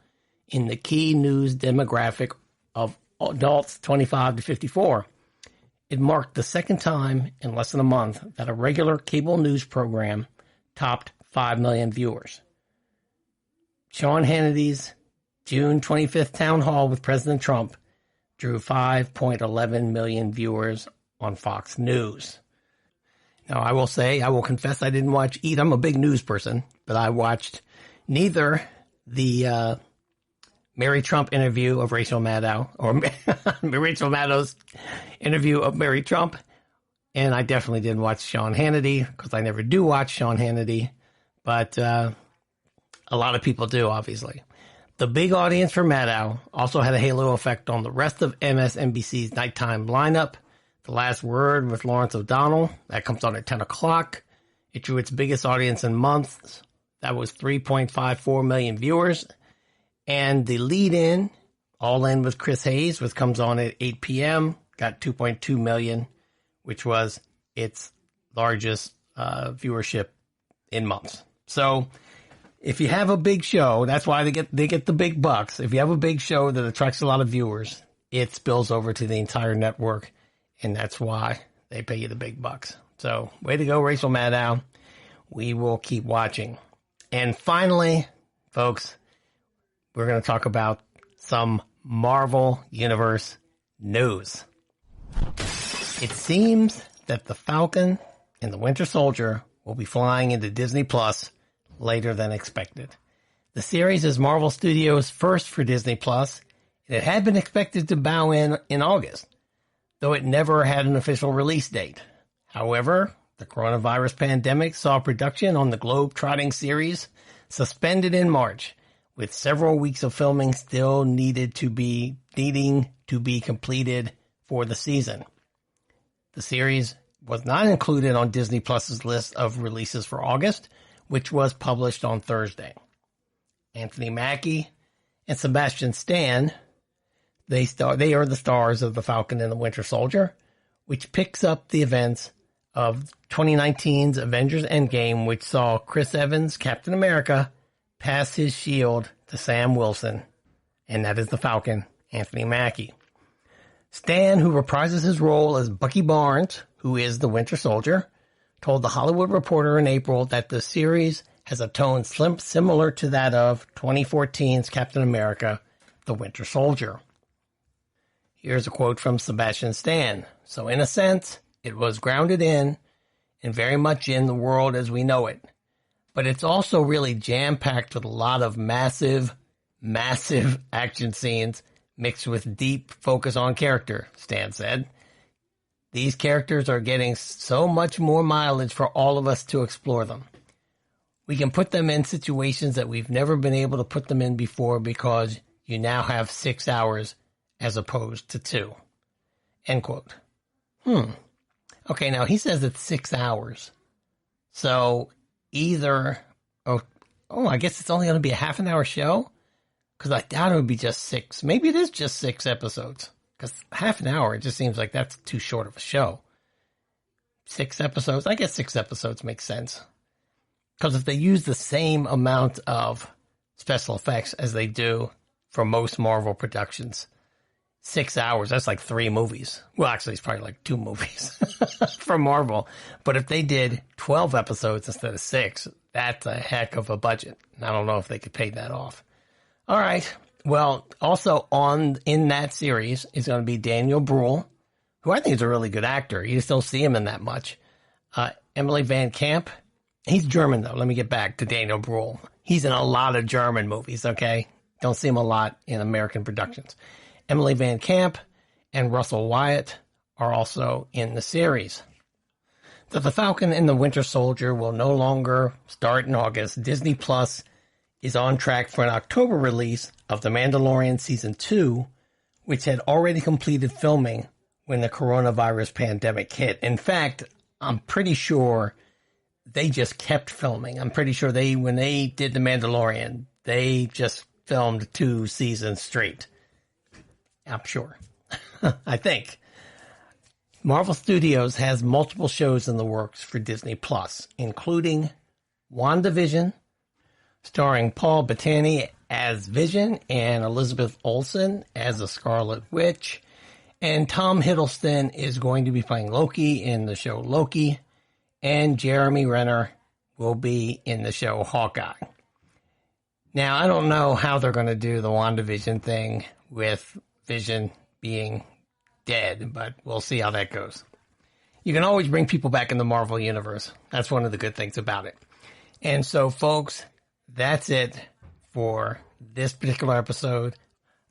in the key news demographic of adults 25 to 54. It marked the second time in less than a month that a regular cable news program topped 5 million viewers. Sean Hannity's June 25th town hall with President Trump drew 5.11 million viewers on Fox News. Now, I will confess I didn't watch either. I'm a big news person, but I watched neither the Mary Trump interview of Rachel Maddow or Rachel Maddow's interview of Mary Trump, and I definitely didn't watch Sean Hannity because I never do watch Sean Hannity, but a lot of people do, obviously. The big audience for Maddow also had a halo effect on the rest of MSNBC's nighttime lineup. The Last Word with Lawrence O'Donnell, that comes on at 10 o'clock. It drew its biggest audience in months. That was 3.54 million viewers. And the lead-in, All In with Chris Hayes, which comes on at 8 p.m., got 2.2 million, which was its largest viewership in months. So if you have a big show, that's why they get the big bucks. If you have a big show that attracts a lot of viewers, it spills over to the entire network. And that's why they pay you the big bucks. So, way to go, Rachel Maddow. We will keep watching. And finally, folks, we're going to talk about some Marvel Universe news. It seems that the Falcon and the Winter Soldier will be flying into Disney Plus later than expected. The series is Marvel Studios' first for Disney Plus, and it had been expected to bow in August, though it never had an official release date. However, the coronavirus pandemic saw production on the globe-trotting series suspended in March, with several weeks of filming still needing to be completed for the season. The series was not included on Disney Plus's list of releases for August, which was published on Thursday. Anthony Mackie and Sebastian Stan, they are the stars of The Falcon and the Winter Soldier, which picks up the events of 2019's Avengers Endgame, which saw Chris Evans, Captain America, pass his shield to Sam Wilson, and that is the Falcon, Anthony Mackie. Stan, who reprises his role as Bucky Barnes, who is the Winter Soldier, told The Hollywood Reporter in April that the series has a tone similar to that of 2014's Captain America, the Winter Soldier. Here's a quote from Sebastian Stan. So in a sense, it was grounded in and very much in the world as we know it. But it's also really jam-packed with a lot of massive action scenes mixed with deep focus on character, Stan said. These characters are getting so much more mileage for all of us to explore them. We can put them in situations that we've never been able to put them in before because you now have 6 hours as opposed to 2. End quote. Okay, now he says it's 6 hours. So either, I guess it's only going to be a half an hour show? Because I doubt it would be just 6. Maybe it is just 6 episodes. Because half an hour, it just seems like that's too short of a show. 6 episodes? I guess 6 episodes makes sense. Because if they use the same amount of special effects as they do for most Marvel productions, 6 hours, that's like 3 movies. Well, actually, it's probably like 2 movies for Marvel. But if they did 12 episodes instead of 6, that's a heck of a budget. And I don't know if they could pay that off. All right. Well, also in that series is going to be Daniel Bruhl, who I think is a really good actor. You just don't see him in that much. Emily Van Camp. He's German, though. Let me get back to Daniel Bruhl. He's in a lot of German movies, okay? Don't see him a lot in American productions. Emily Van Camp and Russell Wyatt are also in the series. The Falcon and the Winter Soldier will no longer start in August. Disney Plus is on track for an October release of The Mandalorian Season 2, which had already completed filming when the coronavirus pandemic hit. In fact, I'm pretty sure they just kept filming. I'm pretty sure when they did The Mandalorian, they just filmed 2 seasons straight. I'm sure. I think. Marvel Studios has multiple shows in the works for Disney Plus, including WandaVision, starring Paul Bettany as Vision and Elizabeth Olsen as the Scarlet Witch. And Tom Hiddleston is going to be playing Loki in the show Loki. And Jeremy Renner will be in the show Hawkeye. Now, I don't know how they're going to do the WandaVision thing with Vision being dead, but we'll see how that goes. You can always bring people back in the Marvel Universe. That's one of the good things about it. And so, folks, that's it for this particular episode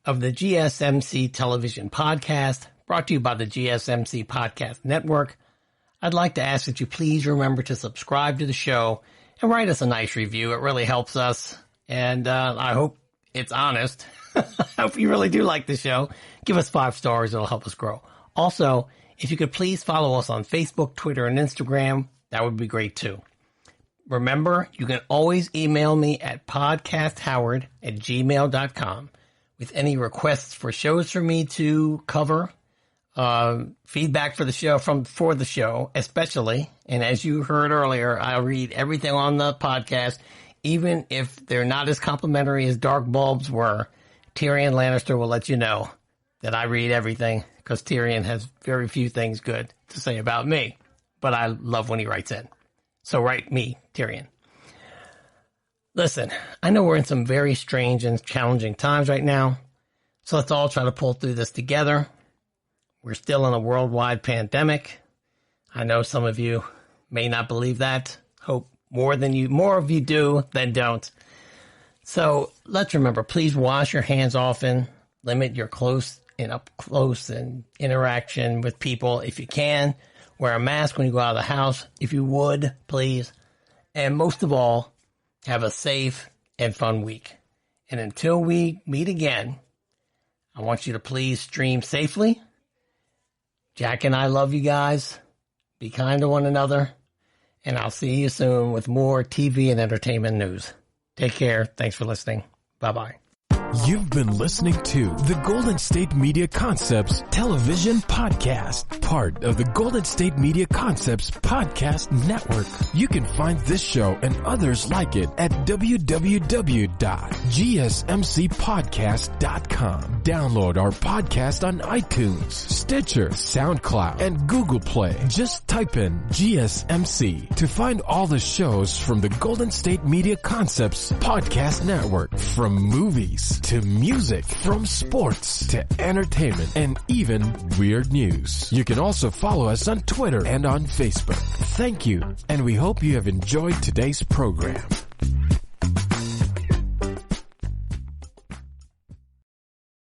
of the GSMC Television Podcast, brought to you by the GSMC Podcast Network. I'd like to ask that you please remember to subscribe to the show and write us a nice review. It really helps us, and I hope it's honest. I hope you really do like the show. Give us 5 stars. It'll help us grow. Also, if you could please follow us on Facebook, Twitter, and Instagram, that would be great too. Remember, you can always email me at podcasthoward@gmail.com with any requests for shows for me to cover, feedback for the show, especially. And as you heard earlier, I read everything on the podcast, even if they're not as complimentary as Dark Bulbs were. Tyrion Lannister will let you know that I read everything because Tyrion has very few things good to say about me. but I love when he writes in. So write me, Tyrion. Listen, I know we're in some very strange and challenging times right now, so let's all try to pull through this together. We're still in a worldwide pandemic. I know some of you may not believe that. Hope more of you do than don't. So let's remember, please wash your hands often. Limit your up close and interaction with people if you can. Wear a mask when you go out of the house, if you would, please. And most of all, have a safe and fun week. And until we meet again, I want you to please stream safely. Jack and I love you guys. Be kind to one another. And I'll see you soon with more TV and entertainment news. Take care. Thanks for listening. Bye-bye. You've been listening to the Golden State Media Concepts Television Podcast, part of the Golden State Media Concepts Podcast Network. You can find this show and others like it at www.gsmcpodcast.com. Download our podcast on iTunes, Stitcher, SoundCloud, and Google Play. Just type in GSMC to find all the shows from the Golden State Media Concepts Podcast Network, from movies to music, from sports to entertainment, and even weird news. You can also follow us on Twitter and on Facebook. Thank you, and we hope you have enjoyed today's program.